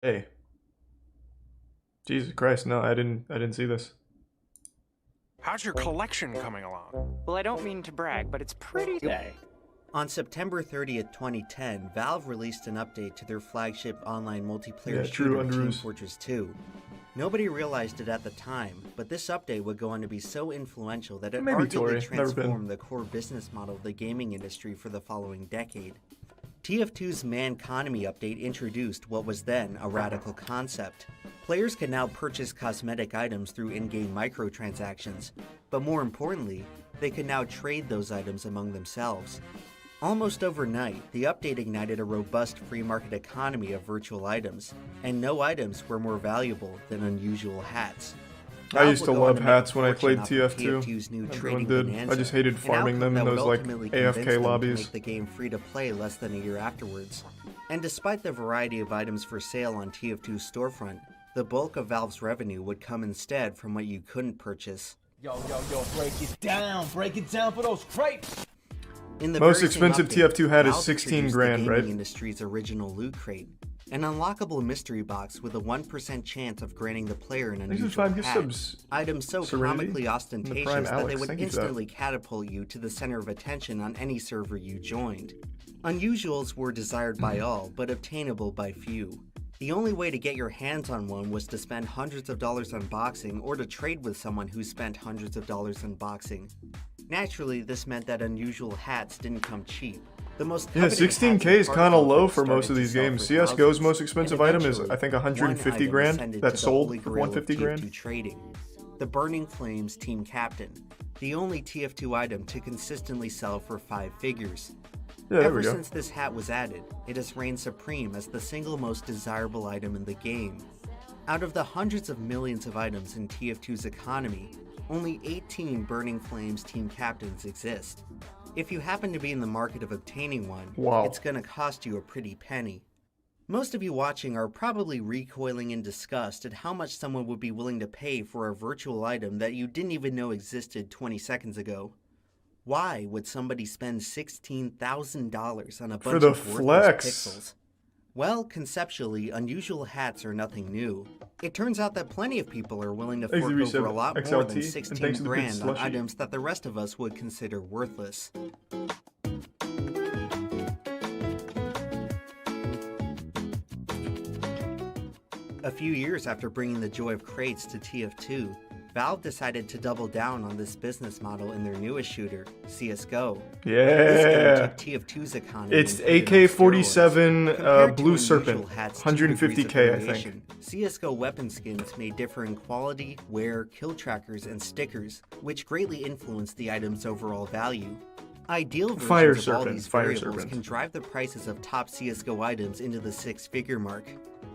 Hey. Jesus Christ, no, I didn't see this. How's your collection coming along? Well, I don't mean to brag, but it's pretty today. On September 30th, 2010, Valve released an update to their flagship online multiplayer shooter, Team Fortress 2. Nobody realized it at the time, but this update would go on to be so influential that it arguably transformed the core business model of the gaming industry for the following decade. TF2's Manconomy update introduced what was then a radical concept. Players can now purchase cosmetic items through in-game microtransactions, but more importantly, they can now trade those items among themselves. Almost overnight, the update ignited a robust free market economy of virtual items, and no items were more valuable than unusual hats. I used to love hats when I played TF2. Everyone did. I just hated farming them in those like AFK lobbies. Make the game free to play less than a year afterwards. And despite the variety of items for sale on TF2's storefront, the bulk of Valve's revenue would come instead from what you couldn't purchase. Yo, break it down for those crates. In the most expensive TF2 hat is 16 grand, right? The industry's original loot crate, an unlockable mystery box with a 1% chance of granting the player an unusual hat. Items so comically ostentatious that they would instantly catapult you to the center of attention on any server you joined. Unusuals were desired by all, but obtainable by few. The only way to get your hands on one was to spend hundreds of dollars on boxing or to trade with someone who spent hundreds of dollars on boxing. Naturally, this meant that unusual hats didn't come cheap. The most 16k is kind of low for most of these games. CSGO's most expensive item is, I think, 150 grand. That's sold for 150 grand. Trading. The Burning Flames Team Captain, the only TF2 item to consistently sell for 5 figures. Ever since this hat was added, it has reigned supreme as the single most desirable item in the game. Out of the hundreds of millions of items in TF2's economy, only 18 Burning Flames Team Captains exist. If you happen to be in the market of obtaining one, it's gonna cost you a pretty penny. Most of you watching are probably recoiling in disgust at how much someone would be willing to pay for a virtual item that you didn't even know existed 20 seconds ago. Why would somebody spend $16,000 on a bunch of worthless pixels? Well, conceptually, unusual hats are nothing new. It turns out that plenty of people are willing to fork over a lot more than 16 grand on items that the rest of us would consider worthless. A few years after bringing the joy of crates to TF2, Valve decided to double down on this business model in their newest shooter, CSGO. Yeah. TF2's economy. It's AK-47 Blue Serpent, 150k, I think. CSGO weapon skins may differ in quality, wear, kill trackers, and stickers, which greatly influence the item's overall value. Ideal versions of all these variables can drive the prices of top CSGO items into the 6-figure mark.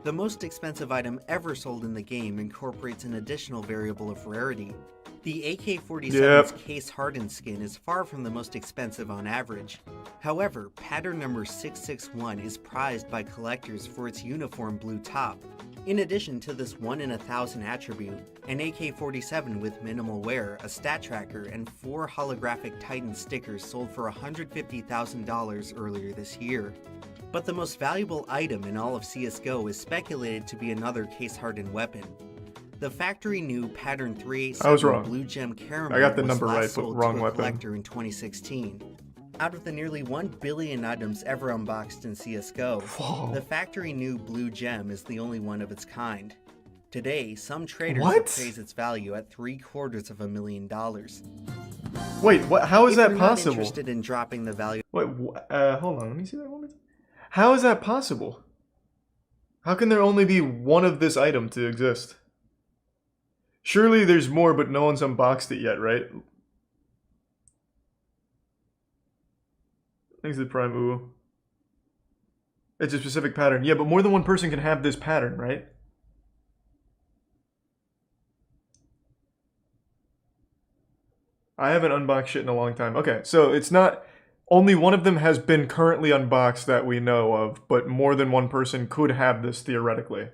The most expensive item ever sold in the game incorporates an additional variable of rarity. The AK-47's case-hardened skin is far from the most expensive on average. However, pattern number 661 is prized by collectors for its uniform blue top. In addition to this 1 in 1,000 attribute, an AK-47 with minimal wear, a stat tracker, and 4 holographic Titan stickers sold for $150,000 earlier this year. But the most valuable item in all of CSGO is speculated to be another case-hardened weapon. The factory-new Pattern 387 Blue Gem Caramel I got the number right, but wrong weapon. Collector in 2016. Out of the nearly 1 billion items ever unboxed in CSGO, the factory-new Blue Gem is the only one of its kind. Today, some traders appraise its value at $750,000. Wait, what? How is that possible? If you're not interested in dropping the value. Wait, hold on, let me see that one more time. How is that possible? How can there only be one of this item to exist? Surely there's more, but no one's unboxed it yet, right? Thanks to the Prime. Ooh. It's a specific pattern. Yeah, but more than one person can have this pattern, right? I haven't unboxed shit in a long time. Okay, so it's not... Only one of them has been currently unboxed that we know of, but more than one person could have this theoretically.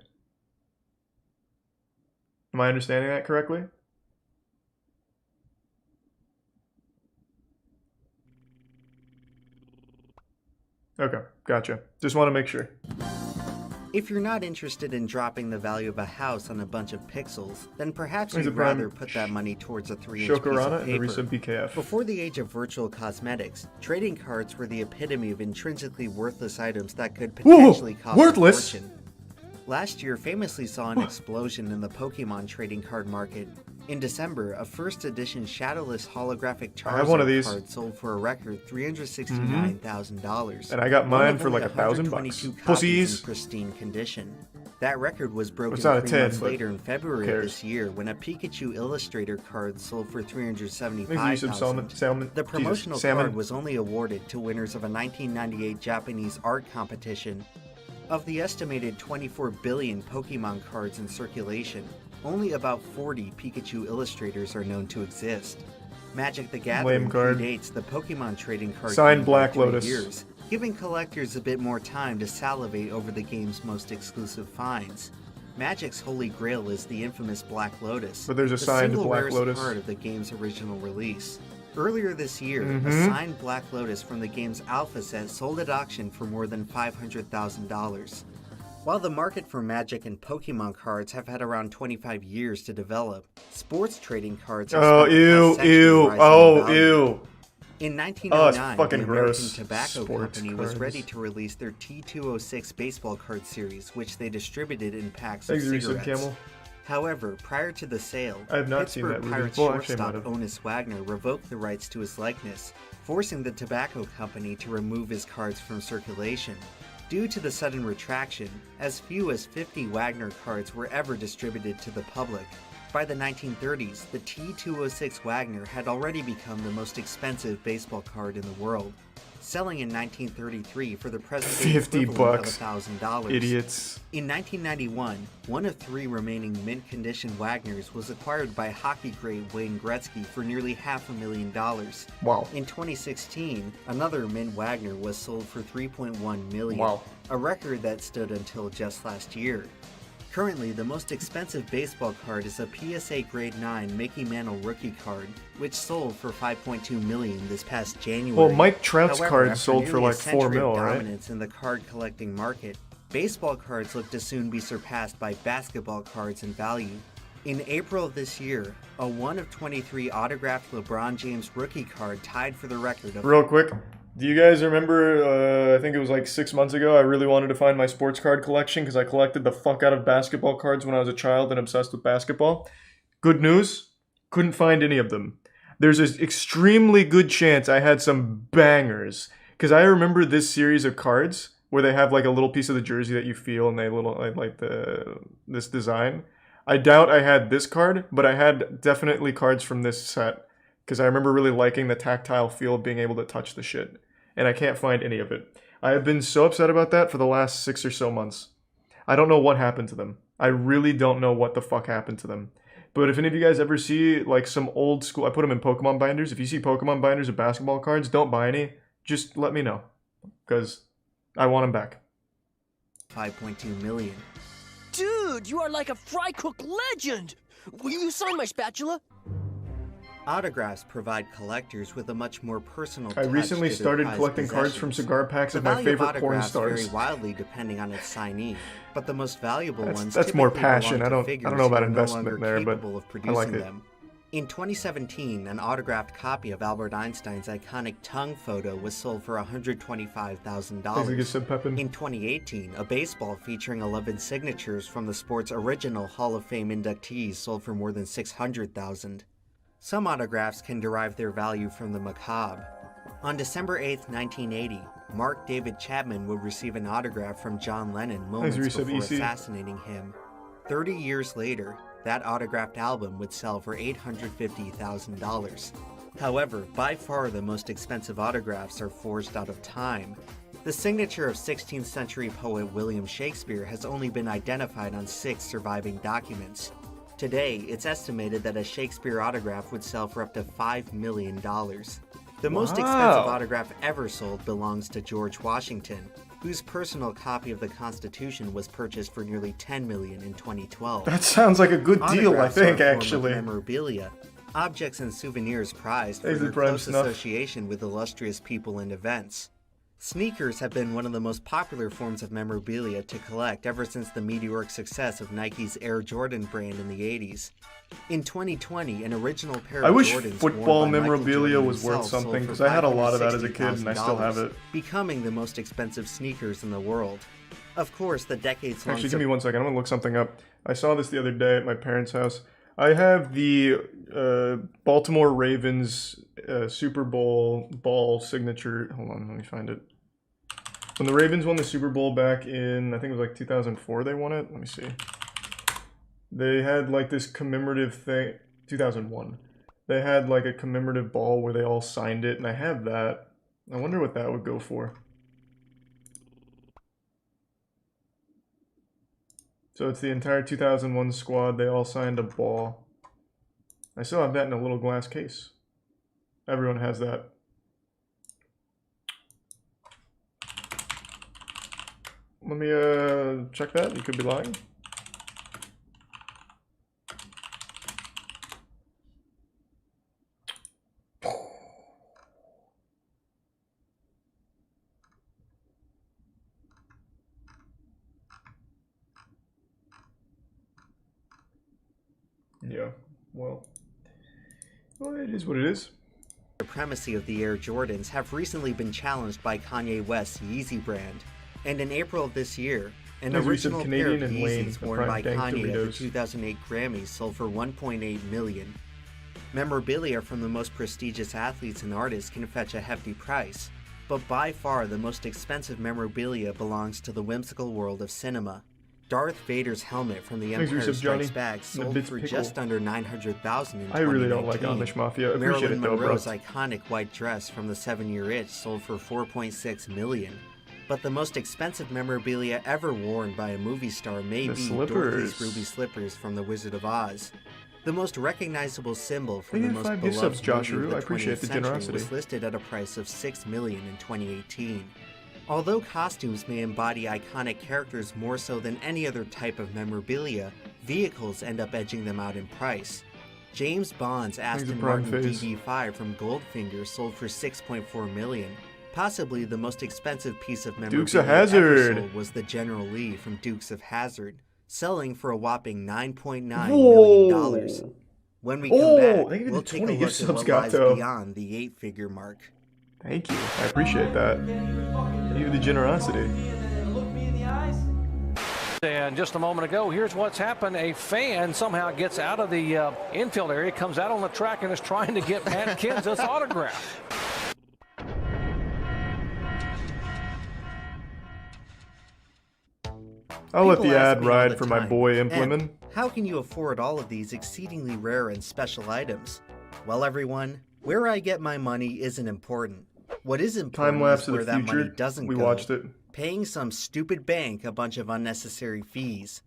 Am I understanding that correctly? Okay, gotcha. Just want to make sure. If you're not interested in dropping the value of a house on a bunch of pixels, then perhaps There's you'd a prime rather put that money towards a 3-inch piece Shokarana of and the paper. resub BKF. Before the age of virtual cosmetics, trading cards were the epitome of intrinsically worthless items that could potentially cost worthless? a fortune. Last year famously saw an explosion in the Pokemon trading card market. In December, a first edition shadowless holographic I have one of Charizard these. card sold for a record $369,000. And I got One mine of for only like $1,000 122 bucks. copies Pussies. in pristine condition. That record was broken It's not a 3 10, months but later in February who of cares? this year when a Pikachu Illustrator card sold for Thank you, $375,000. Salmon. The promotional Jesus, salmon. card was only awarded to winners of a 1998 Japanese art competition. Of the estimated 24 billion Pokemon cards in circulation, only about 40 Pikachu illustrators are known to exist. Magic the Gathering Lame card. predates the Pokemon trading card Signed game by Black 3 Lotus. years, giving collectors a bit more time to salivate over the game's most exclusive finds. Magic's holy grail is the infamous Black Lotus, But there's a the signed single Black rarest Lotus. card of the game's original release. Earlier this year, Mm-hmm. a signed Black Lotus from the game's alpha set sold at auction for more than $500,000. While the market for Magic and Pokemon cards have had around 25 years to develop, sports trading cards have Oh, spent the ew, past century ew, rising in oh, value. ew. In Oh, 1909, it's fucking the American gross. Tobacco Sports Company was cards. ready to release their T206 baseball card series, which they distributed in packs of Thanks, Resub cigarettes. Camel. However, prior to the sale, I have not seen Pittsburgh that Pirates release. Well, actually, I might shortstop have. Honus Wagner revoked the rights to his likeness, forcing the tobacco company to remove his cards from circulation. Due to the sudden retraction, as few as 50 Wagner cards were ever distributed to the public. By the 1930s, the T206 Wagner had already become the most expensive baseball card in the world, selling in 1933 for the present-day 50 equivalent bucks. of $1,000. Idiots. In 1991, one of 3 remaining mint-condition Wagners was acquired by hockey great Wayne Gretzky for nearly $500,000. Wow. In 2016, another mint Wagner was sold for $3.1 million, Wow. a record that stood until just last year. Currently, the most expensive baseball card is a PSA Grade 9 Mickey Mantle rookie card, which sold for $5.2 million this past January. Well, Mike Trout's However, card after sold for nearly a like 4 century of mil, right? dominance in the card collecting market, baseball cards look to soon be surpassed by basketball cards in value. In April of this year, a 1 of 23 autographed LeBron James rookie card tied for the record of Real quick, do you guys remember, I think it was like 6 months ago, I really wanted to find my sports card collection because I collected the fuck out of basketball cards when I was a child and obsessed with basketball? Good news, couldn't find any of them. There's an extremely good chance I had some bangers because I remember this series of cards where they have like a little piece of the jersey that you feel and they like this design. I doubt I had this card, but I had definitely cards from this set. Because I remember really liking the tactile feel of being able to touch the shit. And I can't find any of it. I have been so upset about that for the last 6 or so months. I don't know what happened to them. I really don't know what the fuck happened to them. But if any of you guys ever see like some old school... I put them in Pokemon binders. If you see Pokemon binders of basketball cards, don't buy any. Just let me know. Because I want them back. $5.2 million. Dude, you are like a fry cook legend! Will you sign my spatula? Autographs provide collectors with a much more personal I touch recently to their started prized collecting cards from possessions. cigar packs The of my value favorite porn autographs stars. vary wildly depending on its signee, but the most valuable ones That's more typically belong passion. to I don't figures know about who are no investment longer there, but capable of I producing like it. them. In 2017, an autographed copy of Albert Einstein's iconic tongue photo was sold for Thanks to $125,000. get Sub Pepin. In 2018, a baseball featuring 11 signatures from the sport's original Hall of Fame inductees sold for more than $600,000. Some autographs can derive their value from the macabre. On December 8, 1980, Mark David Chapman would receive an autograph from John Lennon moments Resub before EC. assassinating him. 30 years later, that autographed album would sell for $850,000. However, by far the most expensive autographs are forged out of time. The signature of 16th century poet William Shakespeare has only been identified on 6 surviving documents. Today, it's estimated that a Shakespeare autograph would sell for up to $5 million. The most expensive autograph ever sold belongs to George Washington, whose personal copy of the Constitution was purchased for nearly $10 million in 2012. That sounds like a good deal, I Autographs are think, a form of actually. memorabilia, objects and souvenirs prized for There's the their prime close snuff. association with illustrious people and events. Sneakers have been one of the most popular forms of memorabilia to collect ever since the meteoric success of Nike's Air Jordan brand in the 80s. In 2020, an original pair I of wish Jordans football worn by Michael memorabilia Jordan was worth himself sold something, for because I had a lot of that as a kid and I still have $560,000, it. becoming the most expensive sneakers in the world. Of course, the decades-long... Actually, give me 1 second. I'm gonna look something up. I saw this the other day at my parents' house. I have the Baltimore Ravens Super Bowl ball signature. Hold on, let me find it. When the Ravens won the Super Bowl back in, I think it was like 2004 they won it. Let me see. They had like this commemorative thing. 2001. They had like a commemorative ball where they all signed it, and I have that. I wonder what that would go for. So it's the entire 2001 squad. They all signed a ball. I still have that in a little glass case. Everyone has that. Let me check that. You could be lying. Yeah, well, it is what it is. The supremacy of the Air Jordans have recently been challenged by Kanye West's Yeezy brand. And in April of this year, an original pair of Yeezys worn by Kanye at the 2008 Grammys sold for $1.8 million. Memorabilia from the most prestigious athletes and artists can fetch a hefty price, but by far the most expensive memorabilia belongs to the whimsical world of cinema. Darth Vader's helmet from The Empire Strikes Back sold for just under $900,000 in 2019. I really don't like Amish Mafia. Appreciate Marilyn it though, bro. Monroe's iconic white dress from The 7-Year Itch sold for $4.6 million. But the most expensive memorabilia ever worn by a movie star may be Dorothy's ruby slippers from The Wizard of Oz. The most recognizable symbol from the most beloved movie of the 20th century was listed at a price of $6 million in 2018. Although costumes may embody iconic characters more so than any other type of memorabilia, vehicles end up edging them out in price. James Bond's Aston Martin DB5 from Goldfinger sold for $6.4 million. Possibly the most expensive piece of memorabilia ever sold was the General Lee from Dukes of Hazzard, selling for a whopping $9.9 million. When we come back, we'll take a look at what lies beyond the 8-figure mark. Thank you. I appreciate that. Thank you for the generosity. And just a moment ago, here's what's happened. A fan somehow gets out of the infield area, comes out on the track, and is trying to get Pat Kenseth's autograph. I'll let the ad ride for my boy Implement. How can you afford all of these exceedingly rare and special items? Well, everyone, where I get my money isn't important. What is important is where that money doesn't go. We watched it. Paying some stupid bank a bunch of unnecessary fees.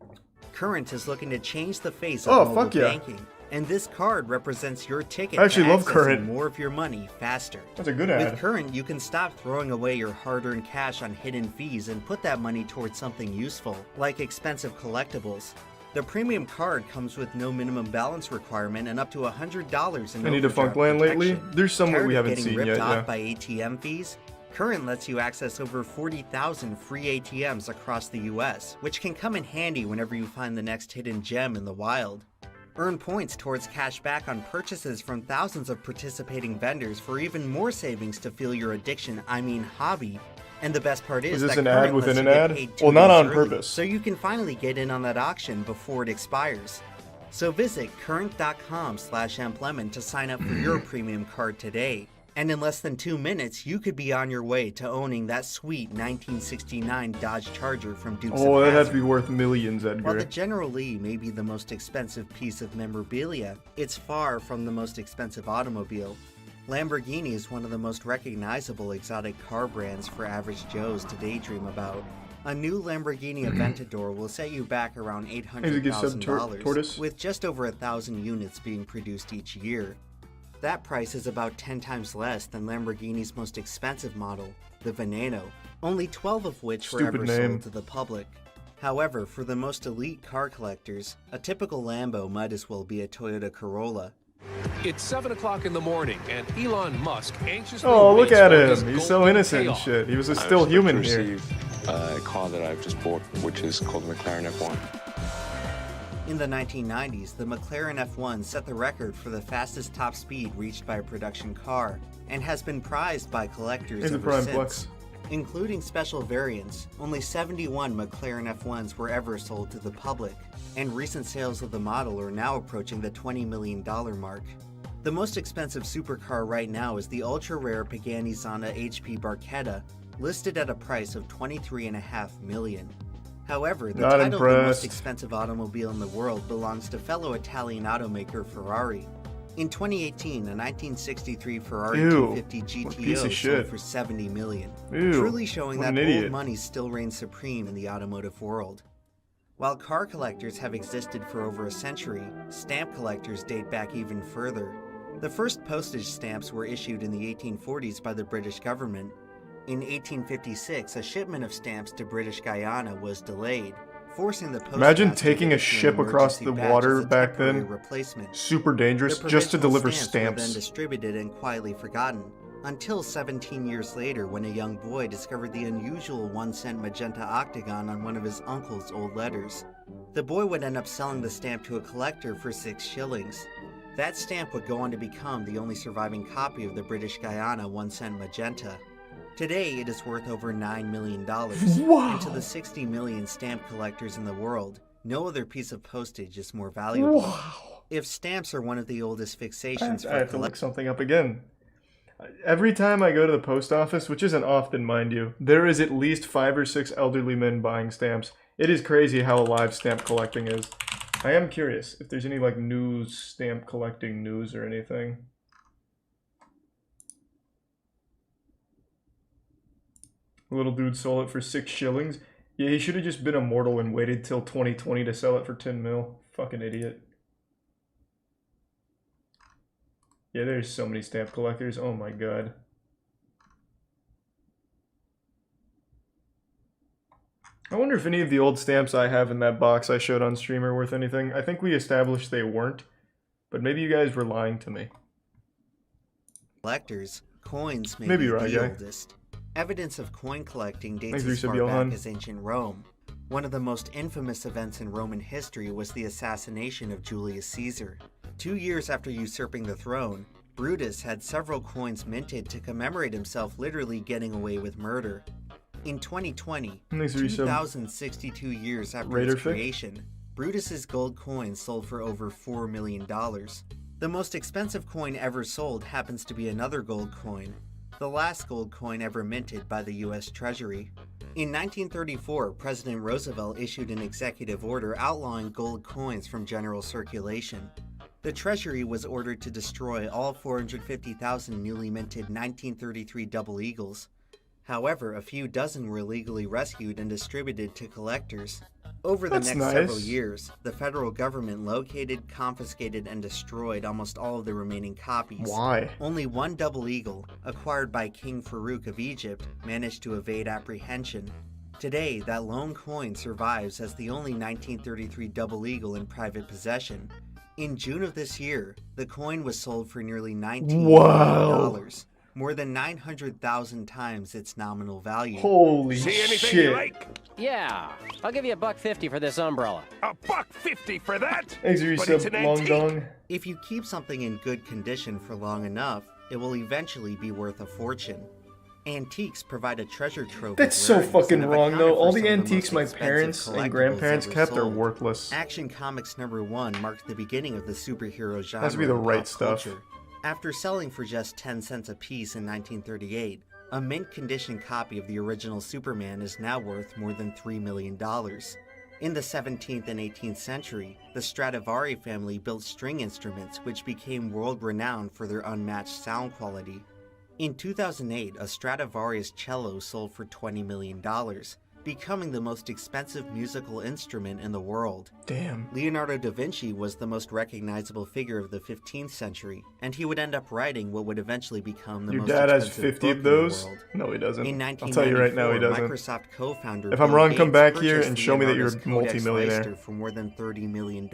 Current is looking to change the face of mobile banking, and this card represents your ticket to accessing more of your money faster. That's a good ad. With Current, you can stop throwing away your hard-earned cash on hidden fees and put that money towards something useful, like expensive collectibles. The premium card comes with no minimum balance requirement and up to $100 in Any defunct land lately? There's some we haven't seen yet. Getting ripped off by ATM fees? Current lets you access over 40,000 free ATMs across the US, which can come in handy whenever you find the next hidden gem in the wild. Earn points towards cash back on purchases from thousands of participating vendors for even more savings to fuel your addiction, hobby. And the best part is that Current lets you get paid 2 not on early, purpose. so you can finally get in on that auction before it expires. So visit current.com/amplemon to sign up for your premium card today. And in less than 2 minutes, you could be on your way to owning that sweet 1969 Dodge Charger from Dukes of Hazzard. Oh, that has to be worth millions, Edgar. While the General Lee may be the most expensive piece of memorabilia, it's far from the most expensive automobile. Lamborghini is one of the most recognizable exotic car brands for average Joes to daydream about. A new Lamborghini Aventador will set you back around $800,000, with just over 1,000 units being produced each year. That price is about 10 times less than Lamborghini's most expensive model, the Veneno, only 12 of which were ever sold to the public. However, for the most elite car collectors, a typical Lambo might as well be a Toyota Corolla. It's 7 o'clock in the morning, and Elon Musk anxiously Oh, look waits at for his him. He's so golden innocent and payoff. shit. He was I still was human about to here. receive a car that I've just bought, which is called the McLaren F1. In the 1990s, the McLaren F1 set the record for the fastest top speed reached by a production car, and has been prized by collectors Here's a ever Prime since. Flex. Including special variants, only 71 McLaren F1s were ever sold to the public, and recent sales of the model are now approaching the $20 million mark. The most expensive supercar right now is the ultra-rare Pagani Zonda HP Barchetta, listed at a price of $23.5 million. However, the Not title of the most impressed. expensive automobile in the world belongs to fellow Italian automaker Ferrari. In 2018, a 1963 Ferrari Ew, 250 what a piece GTO of shit. sold for $70 million, Ew, truly showing what that an old idiot. money still reigns supreme in the automotive world. While car collectors have existed for over a century, stamp collectors date back even further. The first postage stamps were issued in the 1840s by the British government. In 1856, a shipment of stamps to British Guyana was delayed, forcing the postmaster Imagine to taking a issue an ship across emergency the batch water as a back temporary then. replacement. Super dangerous The just to provisional deliver stamps were then stamps. distributed and quietly forgotten, until 17 years later when a young boy discovered the unusual 1-cent magenta octagon on one of his uncle's old letters. The boy would end up selling the stamp to a collector for 6 shillings. That stamp would go on to become the only surviving copy of the British Guyana 1-cent magenta. Today, it is worth over $9 million. Wow. And to the 60 million stamp collectors in the world, no other piece of postage is more valuable. Wow. If stamps are one of the oldest I fixations have for to look something up again. Every time I go to the post office, which isn't often, mind you, there is at least 5 or 6 elderly men buying stamps. It is crazy how alive stamp collecting is. I am curious if there's any like news, stamp collecting news or anything. Little dude sold it for 6 shillings. Yeah, he should have just been immortal and waited till 2020 to sell it for 10 mil. Fucking idiot. Yeah, there's so many stamp collectors. Oh my god. I wonder if any of the old stamps I have in that box I showed on stream are worth anything. I think we established they weren't, but maybe you guys were lying to me. collectors, coins may Maybe be you're right, the guy. oldest. Evidence of coin collecting dates Thanks, as Risa far Bjohan. back as ancient Rome. One of the most infamous events in Roman history was the assassination of Julius Caesar. 2 years after usurping the throne, Brutus had several coins minted to commemorate himself literally getting away with murder. In 2020, Thanks, Risa. 2,062 years after Raider its Fic. creation, Brutus's gold coins sold for over $4 million. The most expensive coin ever sold happens to be another gold coin, the last gold coin ever minted by the US Treasury. In 1934, President Roosevelt issued an executive order outlawing gold coins from general circulation. The Treasury was ordered to destroy all 450,000 newly minted 1933 double eagles. However, a few dozen were illegally rescued and distributed to collectors. Over the That's next nice. several years, the federal government located, confiscated, and destroyed almost all of the remaining copies. Why? Only one double eagle, acquired by King Farouk of Egypt, managed to evade apprehension. Today, that lone coin survives as the only 1933 double eagle in private possession. In June of this year, the coin was sold for nearly $19 Wow. million, more than 900,000 times its nominal value. Holy See anything shit. you like? Yeah, I'll give you $1.50 for this umbrella. $1.50 for that? Thanks, But it's Risa an Long antique. Dong. If you keep something in good condition for long enough, it will eventually be worth a fortune. Antiques provide a treasure trove. That's of so rarities fucking and have wrong, though. accounted All for the some of antiques my most expensive parents and collectibles grandparents ever kept are sold. worthless. Action Comics #1 marked the beginning of the superhero genre. Has to be the in right pop stuff. culture. After selling for just 10 cents a piece in 1938, a mint condition copy of the original Superman is now worth more than $3 million. In the 17th and 18th century, the Stradivari family built string instruments which became world-renowned for their unmatched sound quality. In 2008, a Stradivarius cello sold for $20 million, becoming the most expensive musical instrument in the world. Damn. Leonardo da Vinci was the most recognizable figure of the 15th century, and he would end up writing what would eventually become the Your most dad has expensive 50 book of in the those? world. No, he doesn't. In I'll tell you right now, he 1994, doesn't. Microsoft co-founder If I'm Bill wrong, come Gates back here purchased and show me that you're Leonardo's a multimillionaire. Codex Leicester for more than $30 million.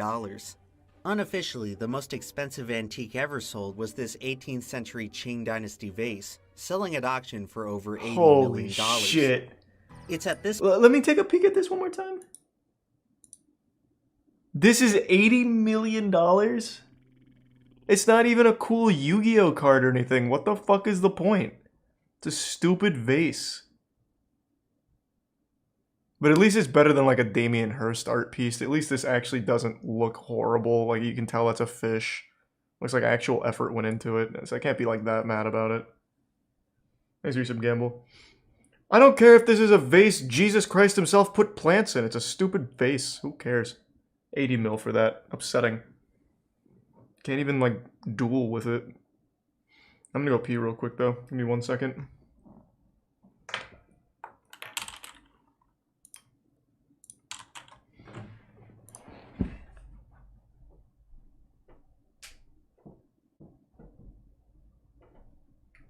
Unofficially, the most expensive antique ever sold was this 18th century Qing Dynasty vase, selling at auction for over $80 Holy million. shit. It's at this... Let me take a peek at this one more time. This is $80 million? It's not even a cool Yu-Gi-Oh card or anything. What the fuck is the point? It's a stupid vase. But at least it's better than like a Damien Hirst art piece. At least this actually doesn't look horrible. Like you can tell it's a fish. Looks like actual effort went into it. So I can't be like that mad about it. Thanks for some gamble. I don't care if this is a vase Jesus Christ himself put plants in. It's a stupid vase. Who cares? 80 mil for that. Upsetting. Can't even like duel with it. I'm gonna go pee real quick though. Give me 1 second.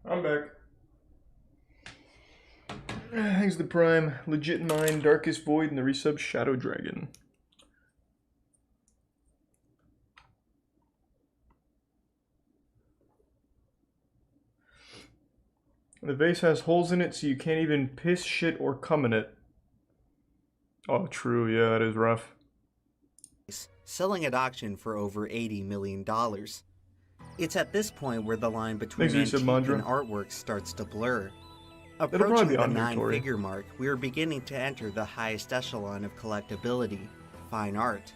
I'm back. Thanks to Prime. Legit Mind, Darkest Void, and the resub Shadow Dragon. The vase has holes in it so you can't even piss, shit, or cum in it. Oh, true. Yeah, that is rough. Selling at auction for over $80 million. It's at this point where the line between antique and artwork starts to blur. Approaching the 9-figure mark, we are beginning to enter the highest echelon of collectability, fine art.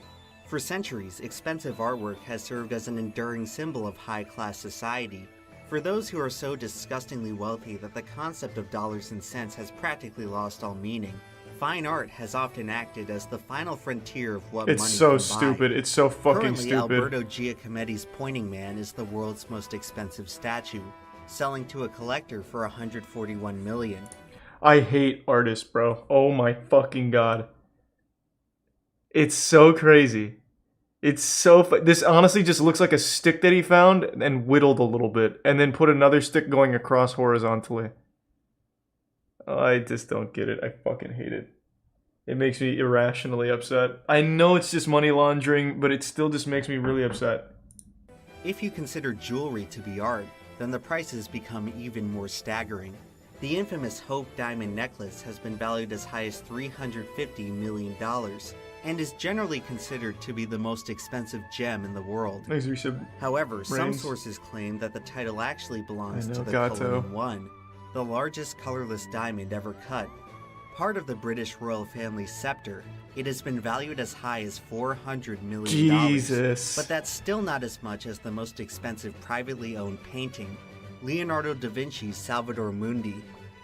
For centuries, expensive artwork has served as an enduring symbol of high-class society. For those who are so disgustingly wealthy that the concept of dollars and cents has practically lost all meaning, fine art has often acted as the final frontier of what money can buy. It's so stupid. It's so fucking stupid. Alberto Giacometti's Pointing Man is the world's most expensive statue, selling to a collector for $141 million. I hate artists, bro. Oh my fucking god. It's so crazy. It's so this honestly just looks like a stick that he found and whittled a little bit and then put another stick going across horizontally. I just don't get it. I fucking hate it. It makes me irrationally upset. I know it's just money laundering, but it still just makes me really upset. If you consider jewelry to be art, then the prices become even more staggering. The infamous Hope diamond necklace has been valued as high as $350 million and is generally considered to be the most expensive gem in the world. However, some sources claim that the title actually belongs to the Cullinan 1, the largest colorless diamond ever cut. Part of the British royal family's scepter, it has been valued as high as $400 million. Jesus. But that's still not as much as the most expensive privately owned painting, Leonardo da Vinci's Salvator Mundi.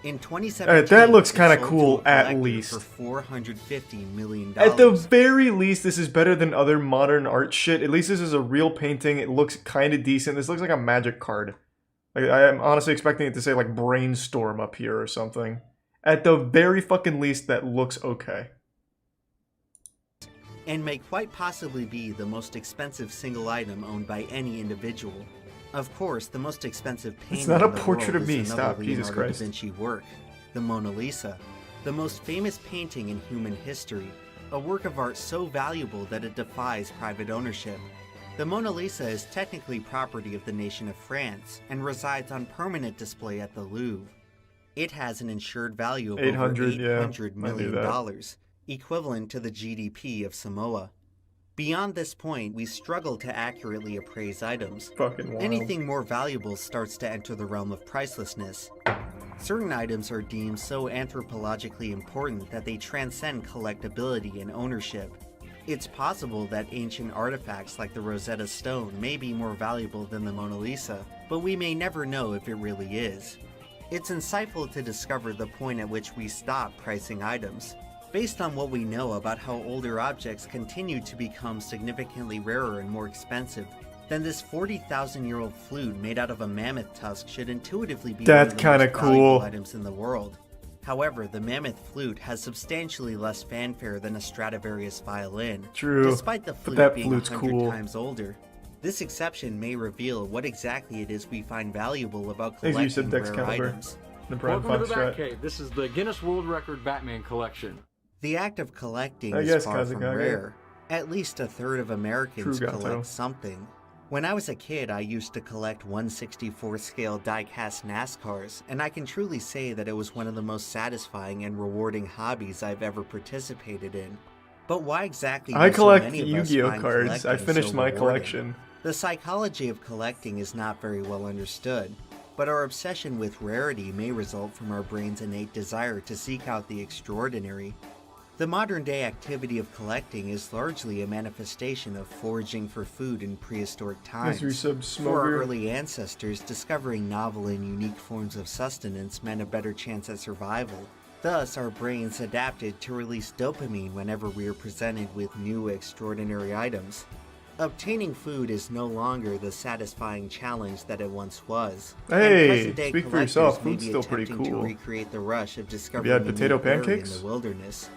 In 2017, that looks kind of cool at least. For $450 million. At the very least, this is better than other modern art shit. At least this is a real painting. It looks kind of decent. This looks like a magic card. Like, I am honestly expecting it to say like Brainstorm up here or something. At the very fucking least, that looks okay. And may quite possibly be the most expensive single item owned by any individual. Of course, the most expensive painting it's not a in the portrait world of me. is Stop, another Jesus Leonardo Christ. da Vinci work, the Mona Lisa, the most famous painting in human history, a work of art so valuable that it defies private ownership. The Mona Lisa is technically property of the nation of France and resides on permanent display at the Louvre. It has an insured value of over $800 million, equivalent to the GDP of Samoa. Beyond this point, we struggle to accurately appraise items. Fucking wild. Anything more valuable starts to enter the realm of pricelessness. Certain items are deemed so anthropologically important that they transcend collectability and ownership. It's possible that ancient artifacts like the Rosetta Stone may be more valuable than the Mona Lisa, but we may never know if it really is. It's insightful to discover the point at which we stop pricing items. Based on what we know about how older objects continue to become significantly rarer and more expensive, then this 40,000-year-old flute made out of a mammoth tusk should intuitively be one of the most valuable items in the world. However, the mammoth flute has substantially less fanfare than a Stradivarius violin, despite the flute being 100 times older. This exception may reveal what exactly it is we find valuable about collecting rare items. Welcome to the Batcave. This is the Guinness World Record Batman collection. The act of collecting is far from rare. At least a third of Americans True, Gato. collect something. When I was a kid, I used to collect 1/64 scale die-cast NASCARs, and I can truly say that it was one of the most satisfying and rewarding hobbies I've ever participated in. But why exactly do I so collect many of us Yu-Gi-Oh find cards. I collecting finished so my rewarding? collection. The psychology of collecting is not very well understood, but our obsession with rarity may result from our brain's innate desire to seek out the extraordinary. The modern-day activity of collecting is largely a manifestation of foraging for food in prehistoric times. For our early ancestors, discovering novel and unique forms of sustenance meant a better chance at survival. Thus, our brains adapted to release dopamine whenever we are presented with new, extraordinary items. Obtaining food is no longer the satisfying challenge that it once was. Hey, present-day speak for collectors yourself. may Food's be still pretty attempting cool. to recreate the rush of Have discovering you had a new potato berry pancakes? in the wilderness.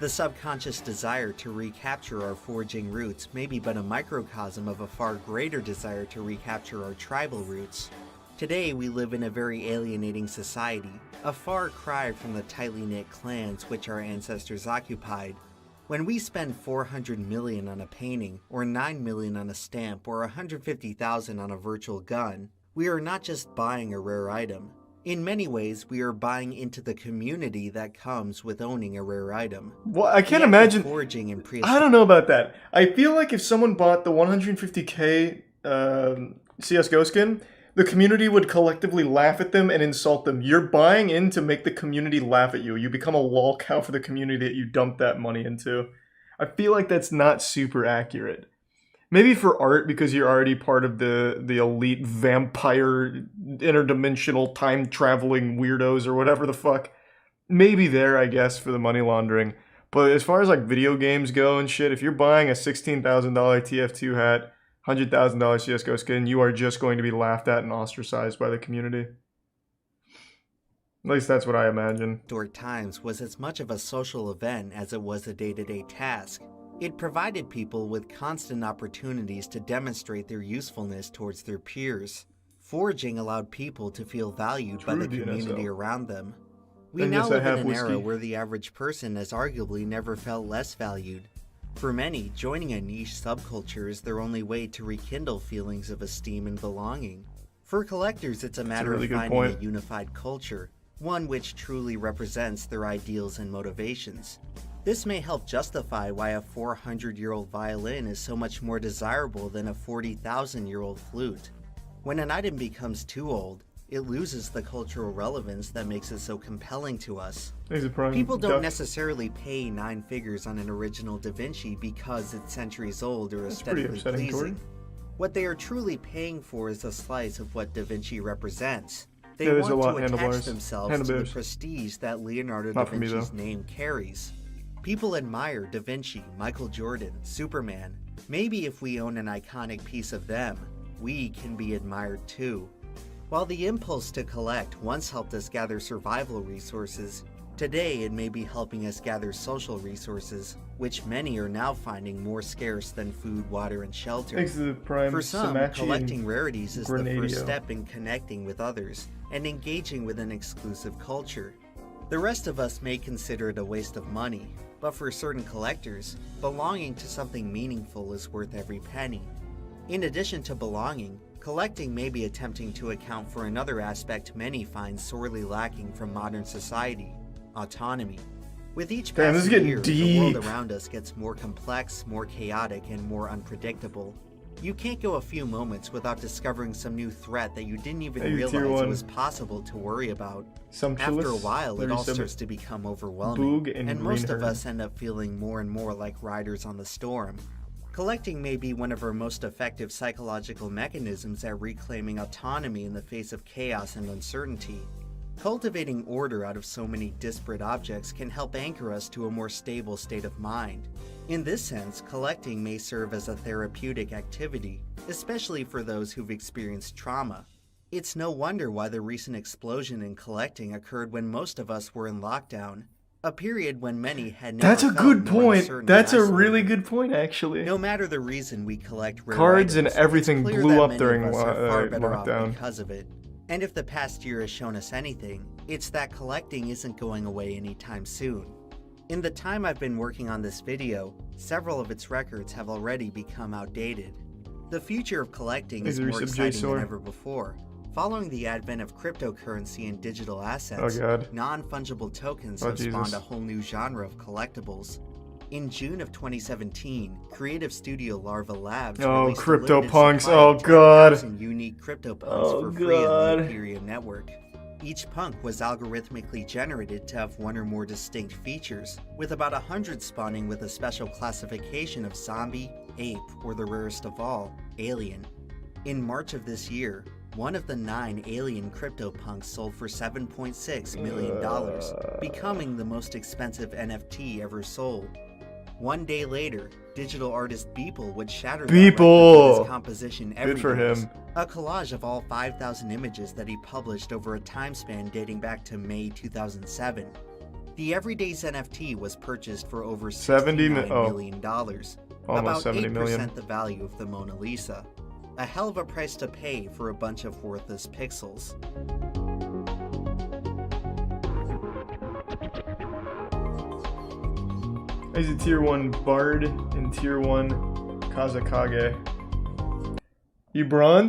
The subconscious desire to recapture our foraging roots may be but a microcosm of a far greater desire to recapture our tribal roots. Today, we live in a very alienating society, a far cry from the tightly knit clans which our ancestors occupied. When we spend $400 million on a painting, or $9 million on a stamp, or $150,000 on a virtual gun, we are not just buying a rare item. In many ways, we are buying into the community that comes with owning a rare item. Well, I can't imagine. Foraging and I don't know about that. I feel like if someone bought the 150k CS:GO skin, the community would collectively laugh at them and insult them. You're buying in to make the community laugh at you. You become a lol cow for the community that you dumped that money into. I feel like that's not super accurate. Maybe for art, because you're already part of the elite vampire interdimensional time traveling weirdos or whatever the fuck. Maybe there, I guess, for the money laundering. But as far as like video games go and shit, if you're buying a $16,000 TF2 hat, $100,000 CS:GO skin, you are just going to be laughed at and ostracized by the community. At least that's what I imagine. Historic times was as much of a social event as it was a day-to-day task. It provided people with constant opportunities to demonstrate their usefulness towards their peers. Foraging allowed people to feel valued by the community around them. We now live in an era where the average person has arguably never felt less valued. For many, joining a niche subculture is their only way to rekindle feelings of esteem and belonging. For collectors, it's a matter of finding a unified culture, one which truly represents their ideals and motivations. This may help justify why a 400-year-old violin is so much more desirable than a 40,000-year-old flute. When an item becomes too old, it loses the cultural relevance that makes it so compelling to us. People don't necessarily pay 9 figures on an original Da Vinci because it's centuries old or aesthetically pleasing. What they are truly paying for is a slice of what Da Vinci represents. They want to attach themselves to the prestige that Leonardo da Vinci's name carries. People admire Da Vinci, Michael Jordan, Superman. Maybe if we own an iconic piece of them, we can be admired too. While the impulse to collect once helped us gather survival resources, today it may be helping us gather social resources, which many are now finding more scarce than food, water, and shelter. For some, collecting rarities is the first step in connecting with others and engaging with an exclusive culture. The rest of us may consider it a waste of money, but for certain collectors, belonging to something meaningful is worth every penny. In addition to belonging, collecting may be attempting to account for another aspect many find sorely lacking from modern society: autonomy. With each passing year, the world around us gets more complex, more chaotic, and more unpredictable. You can't go a few moments without discovering some new threat that you didn't even realize it was possible to worry about. After a while, it all starts to become overwhelming, and most of us end up feeling more and more like riders on the storm. Collecting may be one of our most effective psychological mechanisms at reclaiming autonomy in the face of chaos and uncertainty. Cultivating order out of so many disparate objects can help anchor us to a more stable state of mind. In this sense, collecting may serve as a therapeutic activity, especially for those who've experienced trauma. It's no wonder why the recent explosion in collecting occurred when most of us were in lockdown, a period when many had never That's a good felt more point. uncertain That's and a isolated. really good point, actually. No matter the reason we collect rare Cards and items, everything it's clear blew that up many during of us are far better off lockdown. because of it. And if the past year has shown us anything, it's that collecting isn't going away anytime soon. In the time I've been working on this video, Several of its records have already become outdated. The future of collecting Is is there more some exciting JSOR? than ever before. Following the advent of cryptocurrency and digital Oh assets, god. non-fungible tokens Oh, have spawned Jesus. a whole new genre of collectibles. In June of 2017, creative studio Larva Labs Oh, released a limited CryptoPunks. supply Oh, of God. 10,000 unique CryptoPunks Oh, for free on the God. Ethereum network. Each punk was algorithmically generated to have one or more distinct features, with about 100 spawning with a special classification of zombie, ape, or the rarest of all, alien. In March of this year, one of the 9 alien CryptoPunks sold for $7.6 million, becoming the most expensive NFT ever sold. One day later, digital artist Beeple would shatter that record with his composition Good for Everydays, him. a collage of all 5,000 images that he published over a time span dating back to May 2007. The Everydays NFT was purchased for over $69 million, about 70 8% million. the value of the Mona Lisa. A hell of a price to pay for a bunch of worthless pixels. He's a tier 1 Bard and tier 1 Kazakage. You bronze?